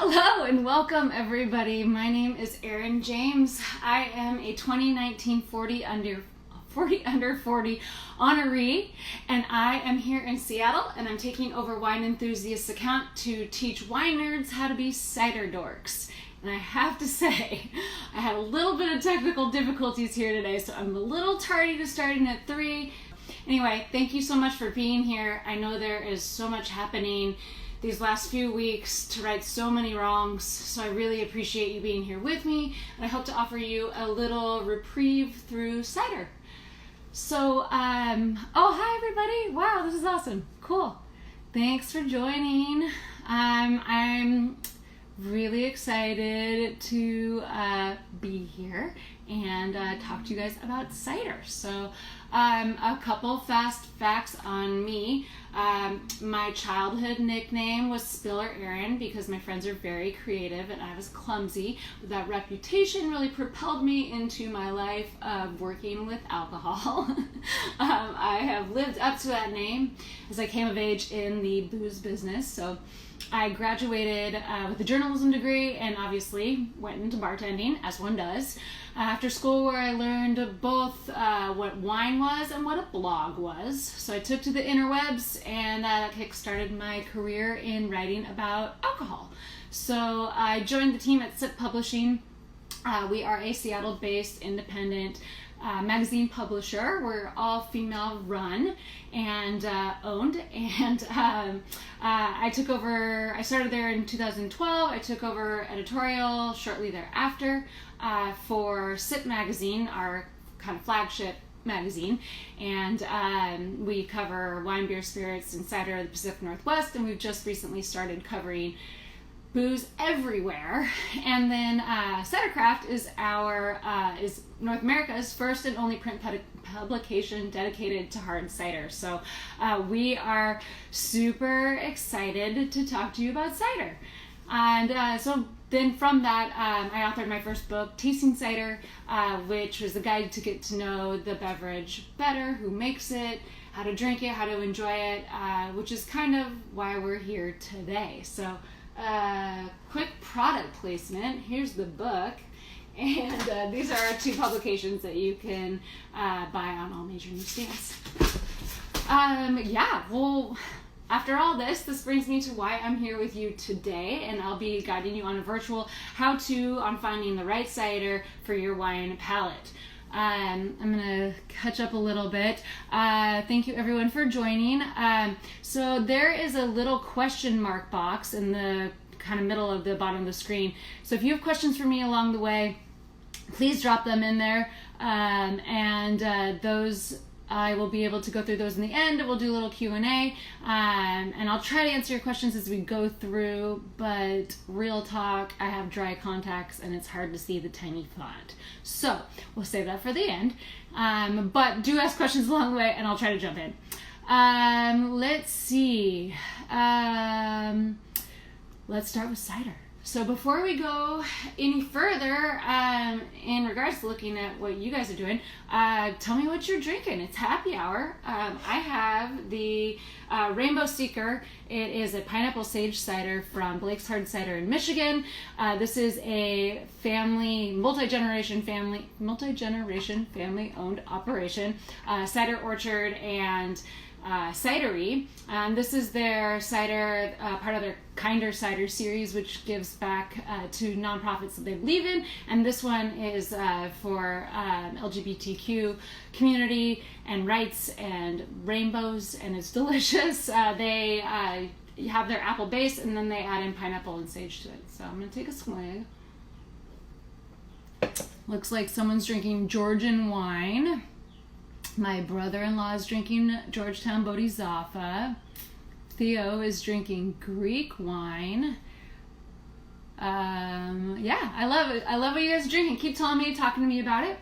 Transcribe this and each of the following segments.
Hello and welcome everybody. My name is Erin James. I am a 2019 40 under 40 honoree, and I am here in Seattle, and I'm taking over Wine Enthusiast's account to teach wine nerds how to be cider dorks. And I have to say, I had a little bit of technical difficulties here today, so I'm a little tardy to starting at 3. Anyway, thank you so much for being here. I know there is so much happening these last few weeks to right so many wrongs, so I really appreciate you being here with me, and I hope to offer you a little reprieve through cider. So, oh, hi everybody. Wow, this is awesome. Cool. Thanks for joining. I'm really excited to be here and talk to you guys about cider. So a couple fast facts on me. My childhood nickname was Spiller Erin because my friends are very creative and I was clumsy. That reputation really propelled me into my life of working with alcohol. I have lived up to that name as I came of age in the booze business. So I graduated with a journalism degree and obviously went into bartending, as one does, after school, where I learned both what wine was and what a blog was. So I took to the interwebs, and that kick-started my career in writing about alcohol. So I joined the team at Sip Publishing. We are a Seattle-based independent magazine publisher. We're all female run and owned, and I took over. I started there in 2012. I took over editorial shortly thereafter for Sip magazine, our kind of flagship magazine, and we cover wine, beer, spirits, and cider of the Pacific Northwest, and we've just recently started covering booze everywhere. And then Cidercraft is is North America's first and only print publication dedicated to hard cider. So we are super excited to talk to you about cider. And so then from that, I authored my first book, Tasting Cider, which was a guide to get to know the beverage better, who makes it, how to drink it, how to enjoy it, which is kind of why we're here today. So quick product placement. Here's the book, and these are our 2 publications that you can buy on all major newsstands. Yeah, well, after all this brings me to why I'm here with you today, and I'll be guiding you on a virtual how-to on finding the right cider for your wine palate. I'm going to catch up a little bit. Thank you everyone for joining. So there is a little question mark box in the kind of middle of the bottom of the screen. So if you have questions for me along the way, please drop them in there. And those, I will be able to go through those in the end. We'll do a little Q&A, and I'll try to answer your questions as we go through, but real talk, I have dry contacts and it's hard to see the tiny font. So we'll save that for the end, but do ask questions along the way and I'll try to jump in. Let's see. Let's start with cider. So before we go any further, in regards to looking at what you guys are doing, tell me what you're drinking. It's happy hour. I have the Rainbow Seeker. It is a pineapple sage cider from Blake's Hard Cider in Michigan. This is a multi-generation family owned operation, cider orchard and cidery. This is their cider, part of their Kinder Cider series, which gives back to nonprofits that they believe in. And this one is for LGBTQ community and rights and rainbows, and it's delicious. They have their apple base, and then they add in pineapple and sage to it. So I'm going to take a swig. Looks like someone's drinking Georgian wine. My brother-in-law is drinking Georgetown Bodhisattva. Theo is drinking Greek wine. Yeah, I love it. I love what you guys are drinking. Keep telling me, talking to me about it.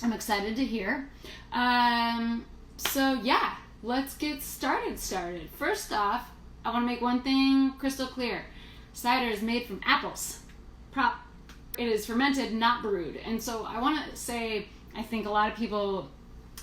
I'm excited to hear. So yeah, let's get started. First off, I want to make one thing crystal clear. Cider is made from apples. It is fermented, not brewed. And so I want to say, I think a lot of people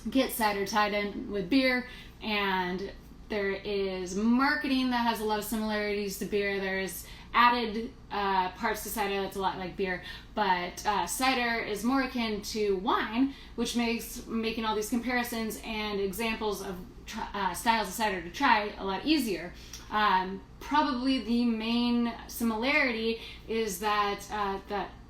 get cider tied in with beer and There is marketing that has a lot of similarities to beer. There's added parts to cider that's a lot like beer, but cider is more akin to wine, which makes making all these comparisons and examples of styles of cider to try a lot easier. Probably the main similarity is that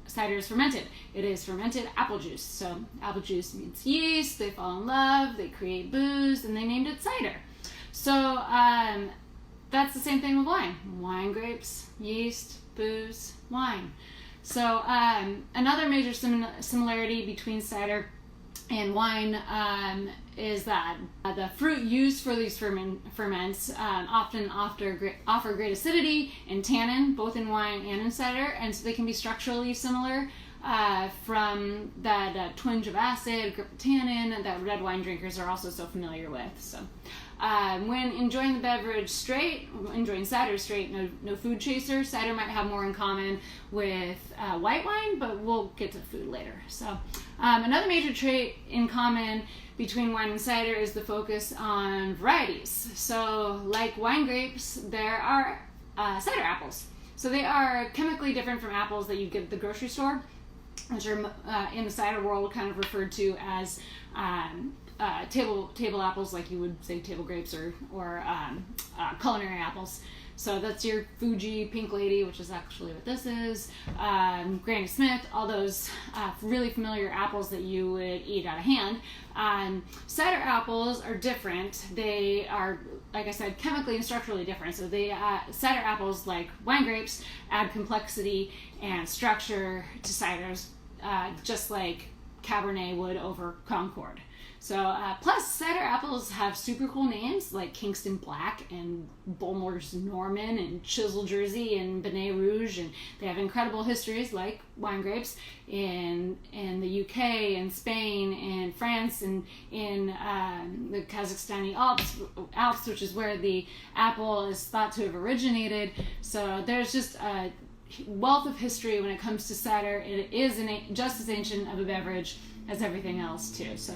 cider is fermented. It is fermented apple juice. So apple juice means yeast, they fall in love, they create booze, and they named it cider. So that's the same thing with wine. Wine, grapes, yeast, booze, wine. So another major similarity between cider and wine is that the fruit used for these ferments often offer great acidity and tannin, both in wine and in cider, and so they can be structurally similar from that twinge of acid, grip of tannin, that red wine drinkers are also so familiar with. So when enjoying the beverage straight, enjoying cider straight, no food chaser, cider might have more in common with white wine, but we'll get to food later. So another major trait in common between wine and cider is the focus on varieties. So like wine grapes, there are cider apples. So they are chemically different from apples that you get at the grocery store, which are in the cider world kind of referred to as table apples, like you would say table grapes or culinary apples. So that's your Fuji Pink Lady, which is actually what this is, Granny Smith, all those really familiar apples that you would eat out of hand. Cider apples are different. They are, like I said, chemically and structurally different. So cider apples, like wine grapes, add complexity and structure to ciders, just like Cabernet would over Concord. So plus cider apples have super cool names like Kingston Black and Bulmer's Norman and Chisel Jersey and Benet Rouge, and they have incredible histories like wine grapes in the UK and Spain and France and in the Kazakhstani Alps, which is where the apple is thought to have originated. So there's just a wealth of history when it comes to cider. It is just as ancient of a beverage as everything else too. So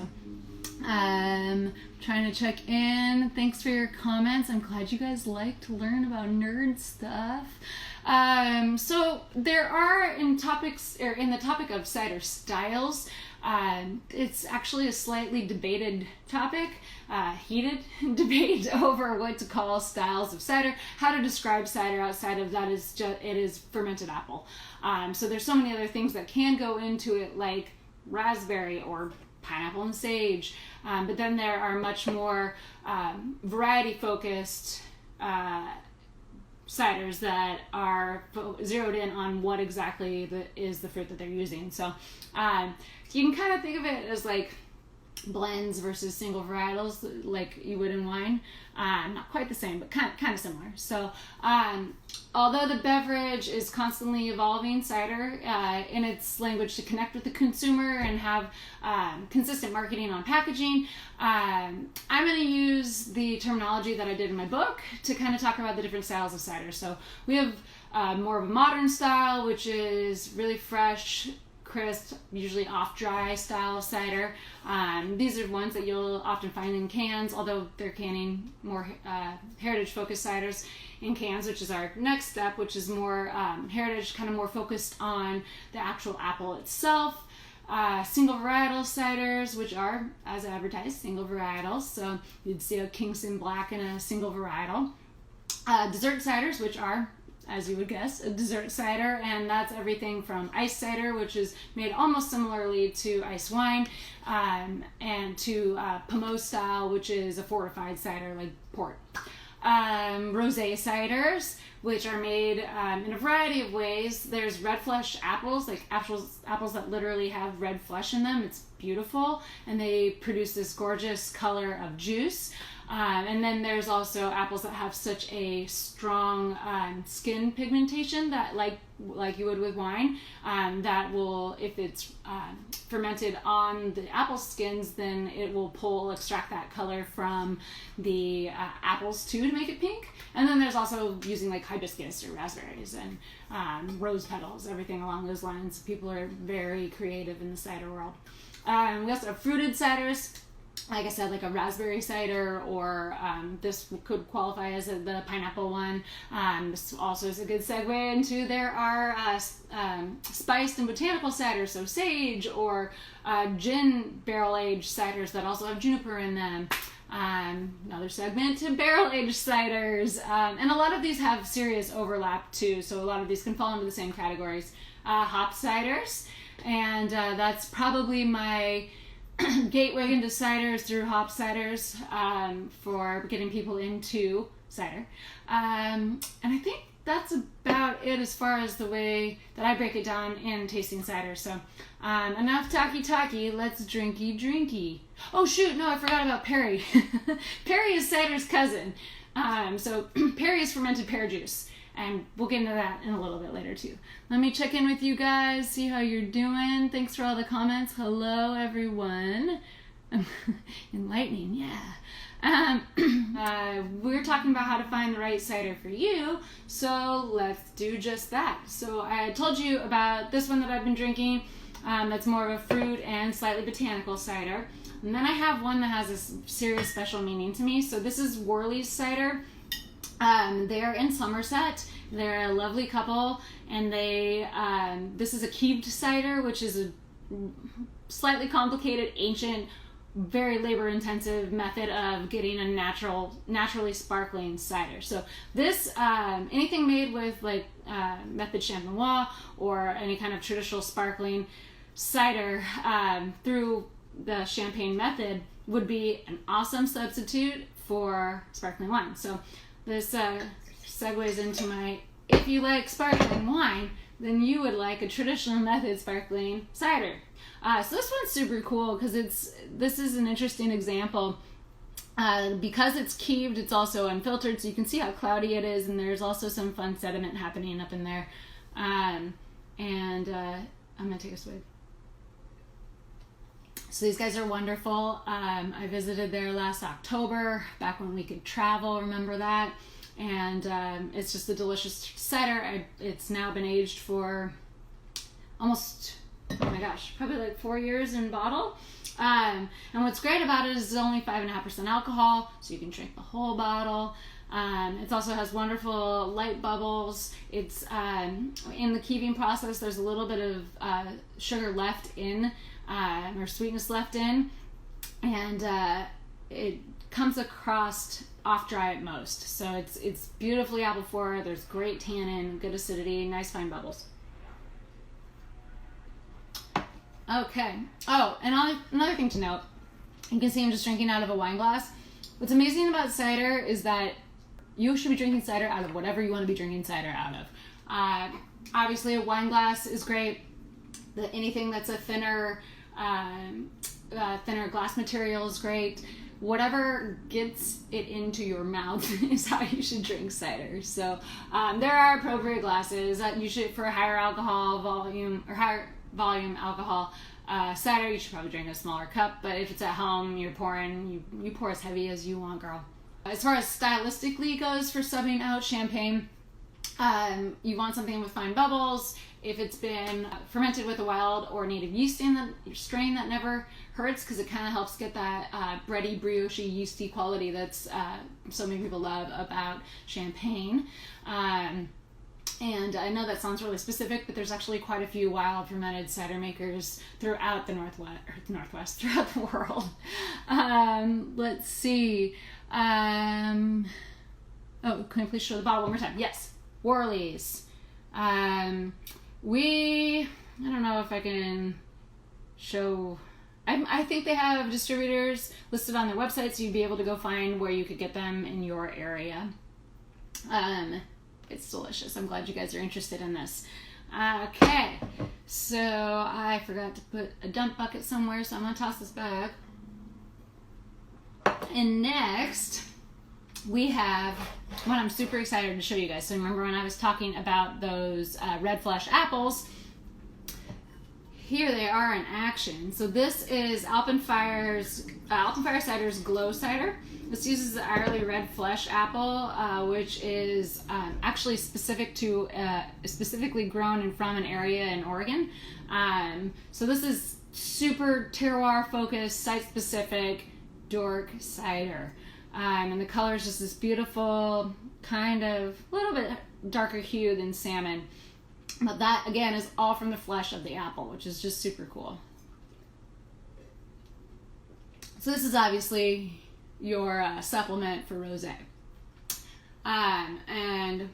trying to check in. Thanks for your comments. I'm glad you guys like to learn about nerd stuff. So there are in the topic of cider styles, it's actually a slightly debated topic, heated debate over what to call styles of cider, how to describe cider outside of that it is fermented apple. So there's so many other things that can go into it, like raspberry or pineapple and sage, but then there are much more variety focused ciders that are zeroed in on what exactly is the fruit that they're using. So you can kind of think of it as like blends versus single varietals, like you would in wine. Not quite the same, but kind of similar. So although the beverage is constantly evolving, cider in its language to connect with the consumer and have consistent marketing on packaging, I'm going to use the terminology that I did in my book to kind of talk about the different styles of cider. So we have more of a modern style, which is really fresh, crisp, usually off-dry style of cider. These are ones that you'll often find in cans, although they're canning more heritage-focused ciders in cans, which is our next step, which is more heritage, kind of more focused on the actual apple itself. Single varietal ciders, which are, as advertised, single varietals. So you'd see a Kingston Black and a single varietal. Dessert ciders, which are, as you would guess, a dessert cider, and that's everything from ice cider, which is made almost similarly to ice wine, and to Pommeau style, which is a fortified cider like port. Rosé ciders, which are made in a variety of ways. There's red flesh apples, like apples that literally have red flesh in them. It's beautiful, and they produce this gorgeous color of juice. And then there's also apples that have such a strong skin pigmentation that, like you would with wine, that will, if it's fermented on the apple skins, then it will extract that color from the apples too to make it pink. And then there's also using like hibiscus or raspberries and rose petals, everything along those lines. People are very creative in the cider world. We also have fruited ciders. like I said, like a raspberry cider, or this could qualify as the pineapple one. This also is a good segue into there are spiced and botanical ciders, so sage or gin barrel-aged ciders that also have juniper in them. Another segment to barrel-aged ciders. And a lot of these have serious overlap too, so a lot of these can fall into the same categories. Hop ciders, and that's probably my gateway into ciders through hop ciders, for getting people into cider. And I think that's about it as far as the way that I break it down in tasting cider. So enough talky, let's drinky. Oh shoot, no, I forgot about Perry. Perry is cider's cousin. So Perry is fermented pear juice. And we'll get into that in a little bit later too. Let me check in with you guys, see how you're doing. Thanks for all the comments. Hello, everyone. Enlightening, yeah. We're talking about how to find the right cider for you, so let's do just that. So I told you about this one that I've been drinking. That's more of a fruit and slightly botanical cider. And then I have one that has a serious special meaning to me. So this is Worley's cider. They're in Somerset. They're a lovely couple, and this is a keeved cider, which is a slightly complicated, ancient, very labor-intensive method of getting a naturally sparkling cider. So this, anything made with like method champenois or any kind of traditional sparkling cider through the champagne method would be an awesome substitute for sparkling wine. So this segues into my, if you like sparkling wine, then you would like a traditional method sparkling cider. So this one's super cool because this is an interesting example. Because it's keeved, it's also unfiltered, so you can see how cloudy it is, and there's also some fun sediment happening up in there. I'm gonna take a swig. So these guys are wonderful. I visited there last October, back when we could travel, remember that? And it's just a delicious cider. It's now been aged for almost, oh my gosh, probably like 4 years in bottle. And what's great about it is it's only 5.5% alcohol, so you can drink the whole bottle. It also has wonderful light bubbles. It's in the keeving process, there's a little bit of sugar left in, or sweetness left in, and it comes across off dry at most. So it's beautifully apple forward. There's great tannin, good acidity, nice fine bubbles. Okay. Oh, and another thing to note, you can see I'm just drinking out of a wine glass. What's amazing about cider is that you should be drinking cider out of whatever you want to be drinking cider out of. Obviously, a wine glass is great. Anything that's a thinner glass material is great. Whatever gets it into your mouth is how you should drink cider. So there are appropriate glasses that you should, for higher alcohol volume or higher volume alcohol cider, you should probably drink a smaller cup. But if it's at home, you're pouring, you pour as heavy as you want, girl. As far as stylistically goes for subbing out champagne, you want something with fine bubbles. If it's been fermented with a wild or native yeast in the strain, that never hurts, because it kind of helps get that bready, brioche, yeasty quality that's so many people love about champagne. And I know that sounds really specific, but there's actually quite a few wild fermented cider makers throughout the Northwest, throughout the world. Let's see. Oh, can you please show the bottle one more time? Yes, Worley's. I don't know if I can show. I think they have distributors listed on their website, so you'd be able to go find where you could get them in your area. It's delicious. I'm glad you guys are interested in this. Okay, so I forgot to put a dump bucket somewhere, so I'm gonna toss this back. And next, we have what I'm super excited to show you guys. So remember when I was talking about those red flesh apples? Here they are in action. So this is Alpenfire Cider's Glow Cider. This uses the Ireland red flesh apple, which is actually specifically grown and from an area in Oregon. So this is super terroir focused, site specific, dork cider. And the color is just this beautiful, kind of a little bit darker hue than salmon. But that, again, is all from the flesh of the apple, which is just super cool. So this is obviously your supplement for rosé. And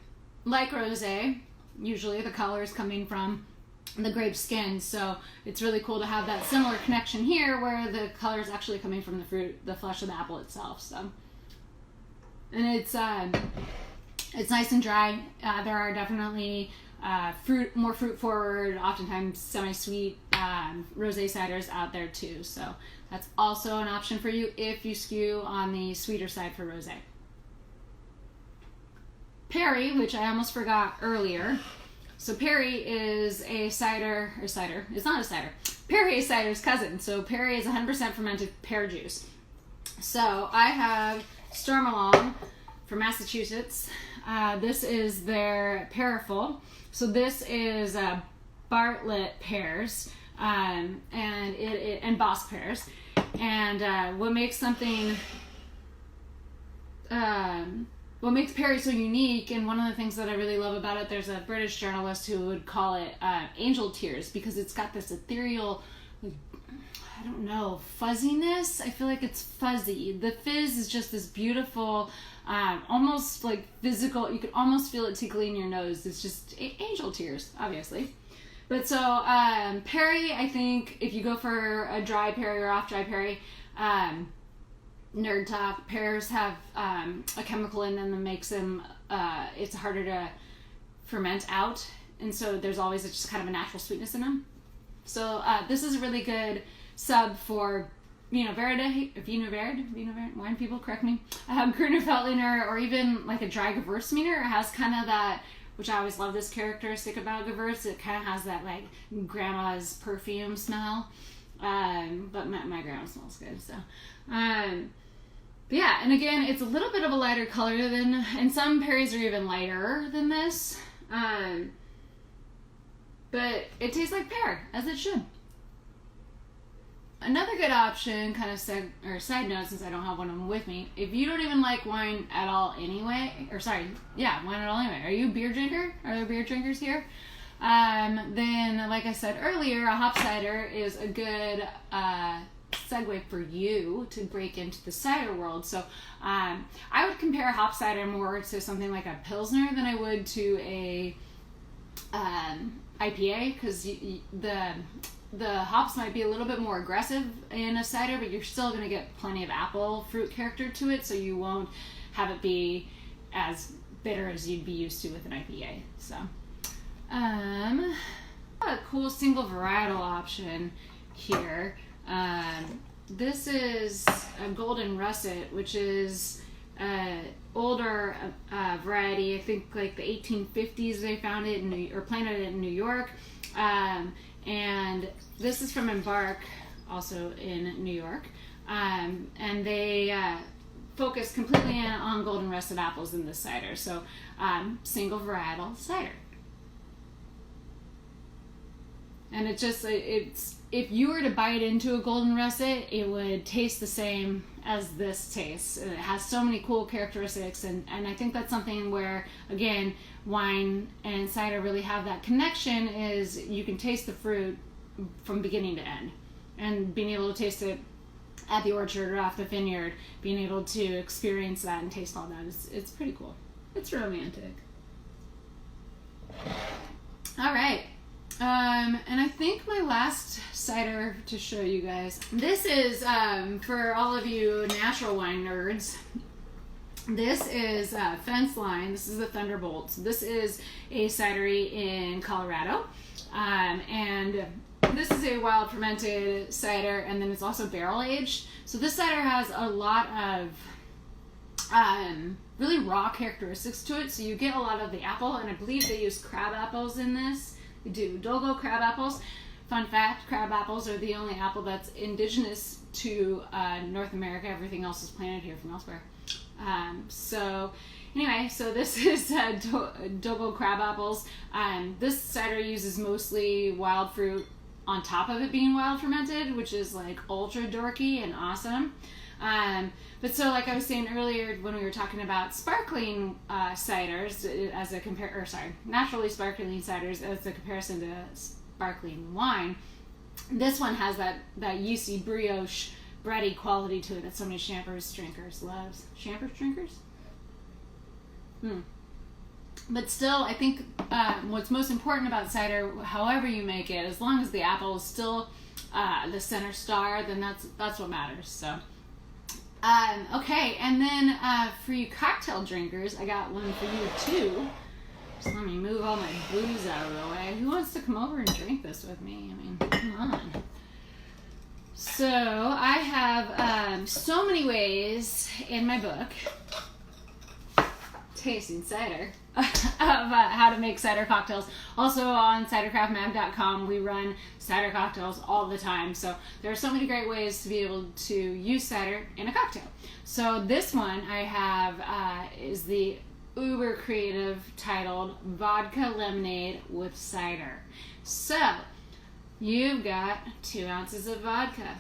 like rosé, usually the color is coming from the grape skin, so it's really cool to have that similar connection here where the color is actually coming from the fruit, the flesh of the apple itself. So, and it's nice and dry. There are definitely more fruit forward, oftentimes semi-sweet rosé ciders out there too. So that's also an option for you if you skew on the sweeter side for rosé. Perry, which I almost forgot earlier. So Perry is a cider, it's not a cider. Perry is cider's cousin. So Perry is 100% fermented pear juice. So I have Stormalong from Massachusetts. This is their Paraful. So this is Bartlett pears and Bosc pears. And what makes Perry so unique, and one of the things that I really love about it, there's a British journalist who would call it angel tears, because it's got this ethereal, I don't know, fuzziness. I feel like it's fuzzy. The fizz is just this beautiful, almost like physical, you could almost feel it tickling your nose. It's just angel tears, obviously. But so Perry, I think if you go for a dry Perry or off dry Perry, nerd talk, pears have a chemical in them that makes them, it's harder to ferment out, and so there's always just kind of a natural sweetness in them. So this is a really good sub for Vino Verde, wine people, correct me. Grüner Veltliner, or even like a dry Gewürztraminer. It has kind of that, which I always love this characteristic about Gewürz, it kind of has that like grandma's perfume smell. But my grandma smells good, so. But yeah, and again, it's a little bit of a lighter color and some Perrys are even lighter than this. But it tastes like pear, as it should. Another good option, kind of side note, since I don't have one of them with me, if you don't even like wine at all anyway, wine at all anyway, are you a beer drinker? Are there beer drinkers here? Then, like I said earlier, a hop cider is a good segue for you to break into the cider world. So I would compare a hop cider more to something like a Pilsner than I would to a IPA, because the hops might be a little bit more aggressive in a cider, but you're still going to get plenty of apple fruit character to it, so you won't have it be as bitter as you'd be used to with an IPA. So a cool single varietal option here. This is a Golden Russet, which is older variety. I think like the 1850s they found it or planted it in New York. And this is from Embark, also in New York. And they focus completely on Golden Russet apples in this cider. So single varietal cider. And it's if you were to bite into a Golden Russet, it would taste the same as this tastes. It has so many cool characteristics, and I think that's something where, again, wine and cider really have that connection, is you can taste the fruit from beginning to end. And being able to taste it at the orchard or off the vineyard, being able to experience that and taste all that, it's pretty cool. It's romantic. All right. And I think my last cider to show you guys, this is, for all of you natural wine nerds, this is Fence Line. This is the Thunderbolt. So this is a cidery in Colorado. And this is a wild fermented cider, and then it's also barrel aged. So this cider has a lot of really raw characteristics to it. So you get a lot of the apple, and I believe they use crab apples in this. They do Dolgo crab apples. Fun fact, crab apples are the only apple that's indigenous to North America. Everything else is planted here from elsewhere. So this is Dolgo crab apples. This cider uses mostly wild fruit on top of it being wild fermented, which is like ultra dorky and awesome. But so, like I was saying earlier when we were talking about sparkling ciders as a naturally sparkling ciders as a comparison to sparkling wine, this one has that yeasty brioche bready quality to it that so many Champers drinkers loves. Champers drinkers? But still, I think what's most important about cider, however you make it, as long as the apple is still the center star, then that's what matters. So, okay, and then for you cocktail drinkers, I got one for you too. Just let me move all my booze out of the way. Who wants to come over and drink this with me? I mean, come on. So I have so many ways in my book, Tasting Cider, of how to make cider cocktails. Also on cidercraftmag.com, we run cider cocktails all the time. So there are so many great ways to be able to use cider in a cocktail. So this one I have is the uber creative titled Vodka Lemonade with Cider. So you've got 2 ounces of vodka,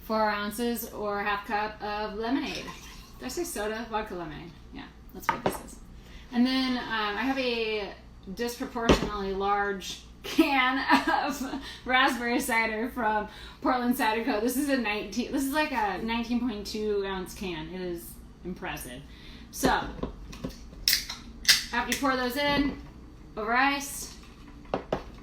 4 ounces or half cup of lemonade. Did I say soda? Vodka lemonade. Yeah, that's what this is. And then I have a disproportionately large can of raspberry cider from Portland Cider Co. This is like a 19.2 ounce can. It is impressive. So after you pour those in over ice,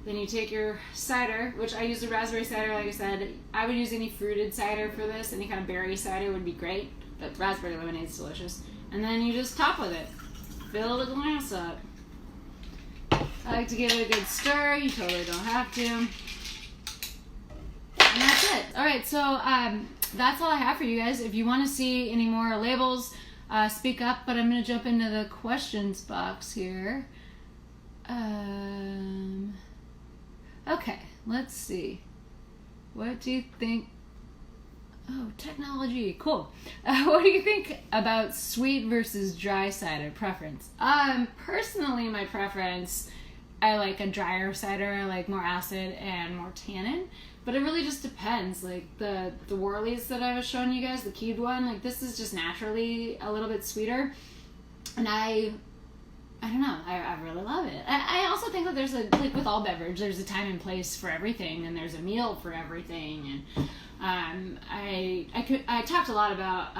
then you take your cider, which I use the raspberry cider. Like I said, I would use any fruited cider for this. Any kind of berry cider would be great, but raspberry lemonade is delicious. And then you just top with it. Fill the glass up. I like to give it a good stir. You totally don't have to. And that's it. Alright, so that's all I have for you guys. If you want to see any more labels, speak up, but I'm going to jump into the questions box here. Okay, let's see. What do you think? Oh, technology, cool. What do you think about sweet versus dry cider preference? Personally, my preference, I like a drier cider. I like more acid and more tannin. But it really just depends. Like the Worleys that I was showing you guys, the keyed one, like this is just naturally a little bit sweeter. And I don't know, I really love it. I also think that there's like with all beverage, there's a time and place for everything, and there's a meal for everything. And I talked a lot about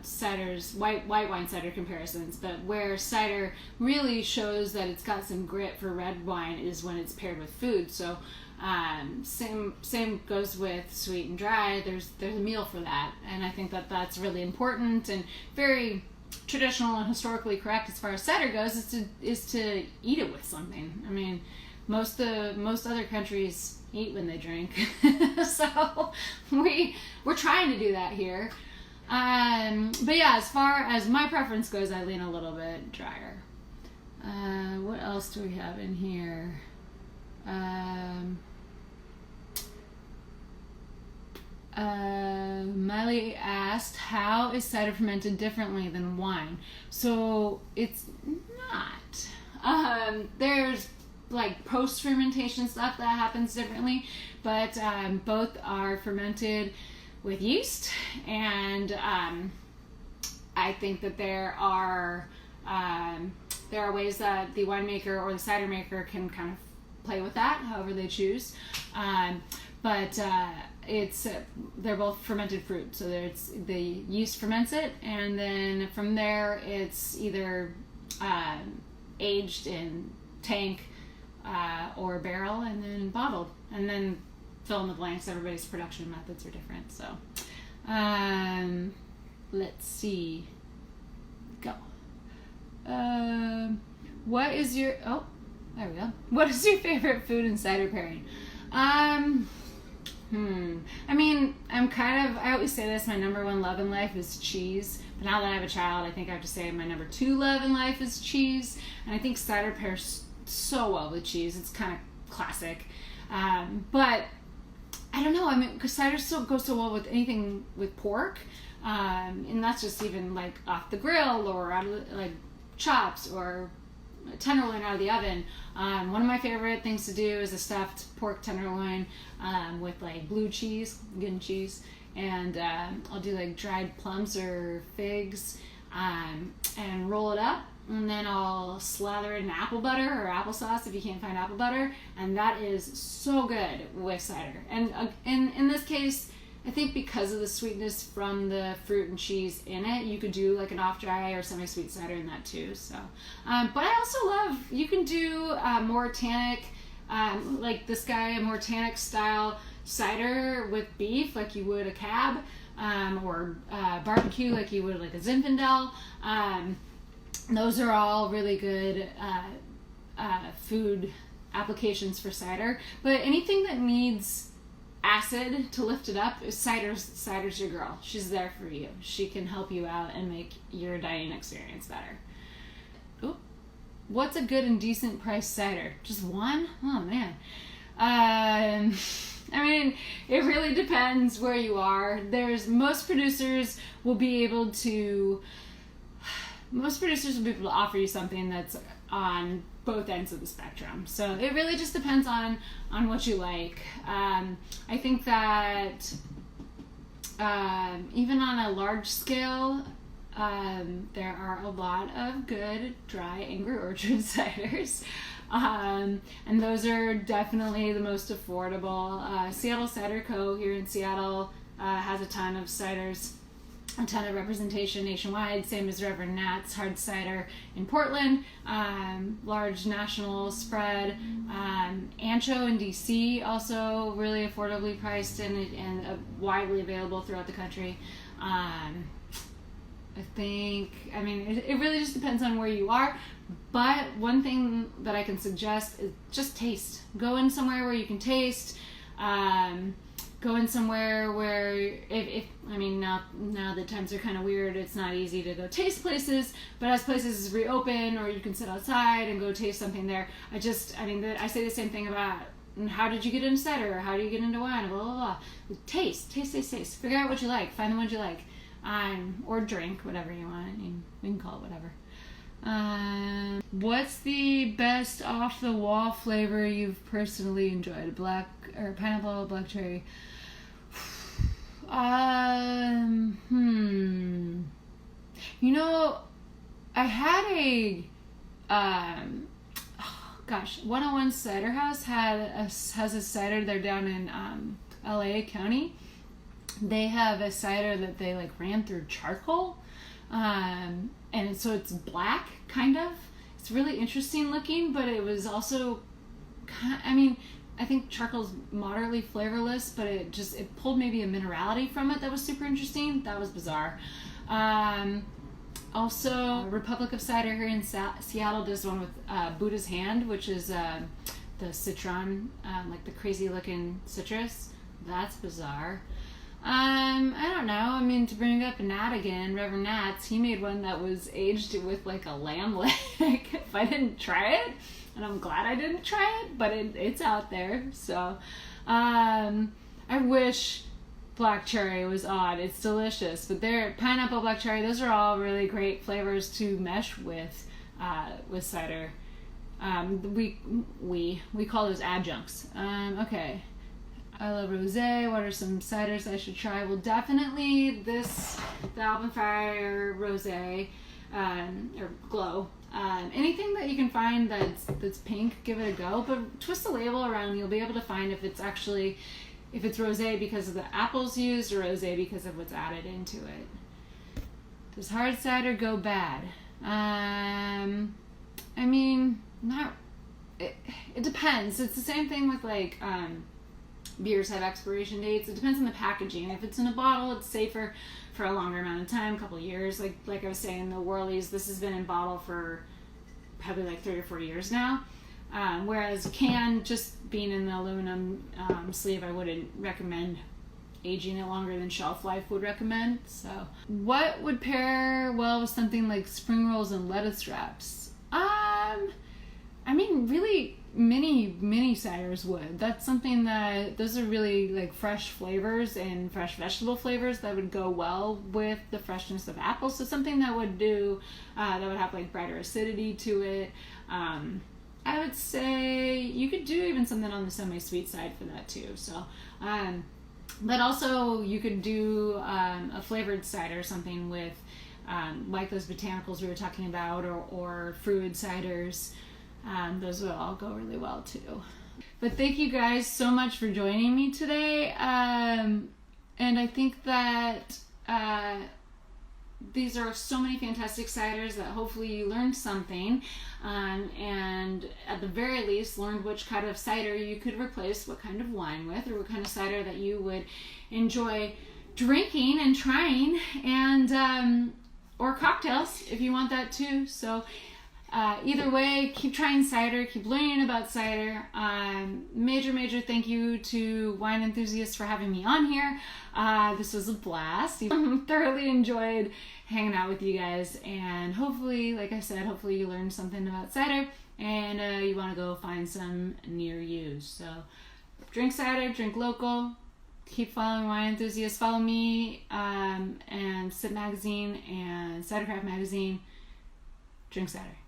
ciders, white wine cider comparisons, but where cider really shows that it's got some grit for red wine is when it's paired with food. So same goes with sweet and dry. There's a meal for that, and I think that that's really important and very traditional and historically correct as far as cider goes is to eat it with something. I mean, most other countries eat when they drink, so we're trying to do that here. But yeah, as far as my preference goes, I lean a little bit drier. What else do we have in here? Miley asked, how is cider fermented differently than wine? So it's not. There's like post-fermentation stuff that happens differently, but both are fermented with yeast, and I think that there are ways that the winemaker or the cider maker can kind of play with that however they choose. But they're both fermented fruit, so the yeast ferments it, and then from there it's either aged in tank or barrel and then bottled, and then fill in the blanks. Everybody's production methods are different. So let's see. Go. What is your there we go. What is your favorite food and cider pairing? I mean, I always say this, my number one love in life is cheese. But now that I have a child, I think I have to say my number 2 love in life is cheese. And I think cider pairs so well with cheese. It's kind of classic. But I don't know, I mean, because cider still goes so well with anything with pork. And that's just even like off the grill or out of like chops or tenderloin out of the oven, one of my favorite things to do is a stuffed pork tenderloin with like blue cheese, good cheese, and I'll do like dried plums or figs and roll it up, and then I'll slather it in apple butter or applesauce if you can't find apple butter, and that is so good with cider. And in this case, I think because of the sweetness from the fruit and cheese in it, you could do like an off-dry or semi-sweet cider in that too. So, but I also love, you can do more tannic, like this guy, a more tannic style cider with beef, like you would a cab, or barbecue, like you would like a Zinfandel. Those are all really good food applications for cider. But anything that needs acid to lift it up, cider's your girl. She's there for you. She can help you out and make your dining experience better. Ooh. What's a good and decent price cider? Just one? Oh man. I mean, it really depends where you are. Most producers will be able to offer you something that's on both ends of the spectrum. So it really just depends on what you like. I think that even on a large scale, there are a lot of good dry Angry Orchard ciders. And those are definitely the most affordable. Seattle Cider Co. here in Seattle has a ton of ciders, a ton of representation nationwide, same as Reverend Nat's hard cider in Portland, large national spread. Ancho in DC, also really affordably priced and widely available throughout the country. It really just depends on where you are, but one thing that I can suggest is just taste. Go in somewhere where you can taste. Go in somewhere where, now that times are kind of weird, it's not easy to go taste places, but as places reopen, or you can sit outside and go taste something there. I say the same thing about how did you get into cider, or how do you get into wine, blah, blah, blah. Taste. Figure out what you like, find the ones you like, or drink, whatever you want. We can call it whatever. What's the best off-the-wall flavor you've personally enjoyed? Black or pineapple, black cherry? I had a 101 Cider House has a cider. They're down in LA County. They have a cider that they like ran through charcoal, and so it's black, kind of. It's really interesting looking, but it was also I think charcoal's moderately flavorless, but it pulled maybe a minerality from it that was super interesting. That was bizarre. Also, Republic of Cider here in Seattle does one with Buddha's Hand, which is the citron, like the crazy looking citrus. That's bizarre. I don't know. To bring up Nat again, Reverend Nat's, he made one that was aged with like a lamb leg. If I didn't try it, and I'm glad I didn't try it, but it's out there. So, I wish black cherry was odd. It's delicious, but pineapple, black cherry, those are all really great flavors to mesh with cider. We call those adjuncts. Okay. I love rosé. What are some ciders I should try? Well, definitely the Alpen Fire rosé, or glow. Anything that you can find that's pink, give it a go. But twist the label around, you'll be able to find if it's rosé because of the apples used, or rosé because of what's added into it. Does hard cider go bad? It depends. It's the same thing with like beers have expiration dates. It depends on the packaging. If it's in a bottle, it's safer for a longer amount of time, a couple of years. Like I was saying, the Whirlies, this has been in bottle for probably like 3 or 4 years now. Whereas can, just being in the aluminum sleeve, I wouldn't recommend aging it longer than shelf life would recommend. So, what would pair well with something like spring rolls and lettuce wraps? I mean, really, many ciders would. That's something that, those are really like fresh flavors and fresh vegetable flavors that would go well with the freshness of apples. So something that would do, that would have like brighter acidity to it. I would say you could do even something on the semi-sweet side for that too. So, but also you could do a flavored cider, something with like those botanicals we were talking about, or fruited ciders. Those will all go really well too. But thank you guys so much for joining me today. And I think that these are so many fantastic ciders that hopefully you learned something, and at the very least learned which kind of cider you could replace what kind of wine with, or what kind of cider that you would enjoy drinking and trying, and or cocktails if you want that too. So either way, keep trying cider, keep learning about cider. Major thank you to Wine Enthusiast for having me on here. This was a blast. Thoroughly enjoyed hanging out with you guys, and hopefully, like I said, hopefully you learned something about cider, and you want to go find some near you. So drink cider, drink local, keep following Wine Enthusiast, follow me, and Sip Magazine and Cidercraft Magazine. Drink cider.